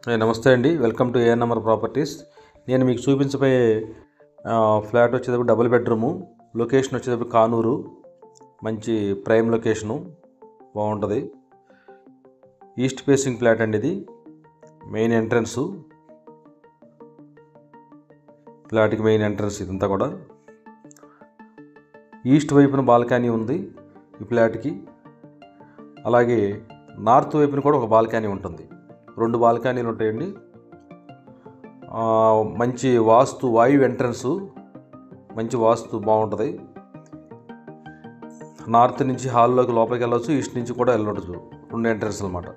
నమస్తే అండి, welcome to ANMR properties. నేను మీకు చూపించబోయే ఫ్లాట్ వచ్చేటప్పుడు డబుల్ బెడ్రూము, లొకేషన్ వచ్చేటప్పుడు కానూరు. మంచి ప్రైమ్ లొకేషను, బాగుంటుంది. ఈస్ట్ ఫేసింగ్ ఫ్లాట్ అండి ఇది. మెయిన్ ఎంట్రన్సు, ఫ్లాట్కి మెయిన్ ఎంట్రన్స్ ఇదంతా కూడా. ఈస్ట్ వైపున బాల్కనీ ఉంది ఈ ఫ్లాట్కి. అలాగే నార్త్ వైపున కూడా ఒక బాల్కనీ ఉంటుంది. 2 బాల్కనీలు ఉంటాయండి. మంచి వాస్తు, వాయు ఎంట్రన్సు, మంచి వాస్తు బాగుంటుంది. నార్త్ నుంచి హాల్లోకి లోపలికి వెళ్ళవచ్చు, ఈస్ట్ నుంచి కూడా వెళ్ళవచ్చు. 2 ఎంట్రన్స్ అనమాట.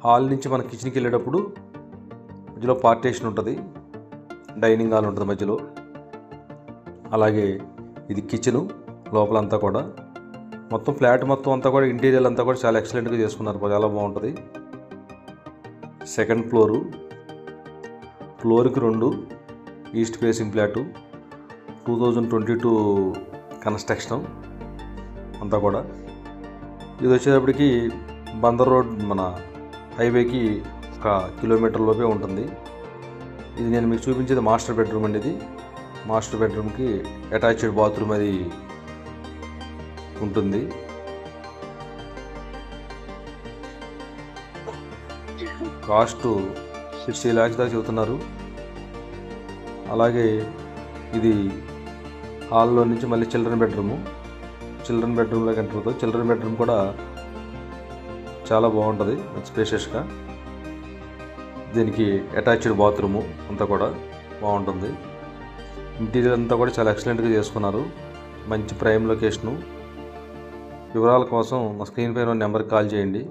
హాల్ నుంచి మన కిచెన్కి వెళ్ళేటప్పుడు మధ్యలో పార్టీషన్ ఉంటుంది, డైనింగ్ హాల్ ఉంటుంది మధ్యలో. అలాగే ఇది కిచెను, లోపలంతా కూడా మొత్తం ఫ్లాట్ మొత్తం అంతా కూడా ఇంటీరియర్ అంతా కూడా చాలా ఎక్సలెంట్గా చేసుకున్నారు, చాలా బాగుంటుంది. సెకండ్ ఫ్లోర్కి 2 ఈస్ట్ ఫేసింగ్ ఫ్లాటు, 2022 కన్స్ట్రక్షన్ అంతా కూడా. ఇది వచ్చేటప్పటికి బందర్ రోడ్, మన హైవేకి 1 కిలోమీటర్ లోపే ఉంటుంది. ఇది నేను మీకు చూపించేది మాస్టర్ బెడ్రూమ్ అండి. ఇది మాస్టర్ బెడ్రూమ్కి అటాచ్డ్ బాత్రూమ్ అది ఉంటుంది. కాస్ట్ 60 lakhs దాకా చెబుతున్నారు. అలాగే ఇది హాల్లో నుంచి మళ్ళీ చిల్డ్రన్ బెడ్రూమ్లోకి ఎంటర్ అవుతుంది. చిల్డ్రన్ బెడ్రూమ్ కూడా చాలా బాగుంటుంది, స్పేషియస్గా. దీనికి అటాచ్డ్ బాత్రూము అంతా కూడా బాగుంటుంది. ఇంటీరియర్ అంతా కూడా చాలా ఎక్సలెంట్గా చేసుకున్నారు. మంచి ప్రైమ్ లొకేషను. వివరాల కోసం మా స్క్రీన్ పైన నెంబర్కి కాల్ చేయండి.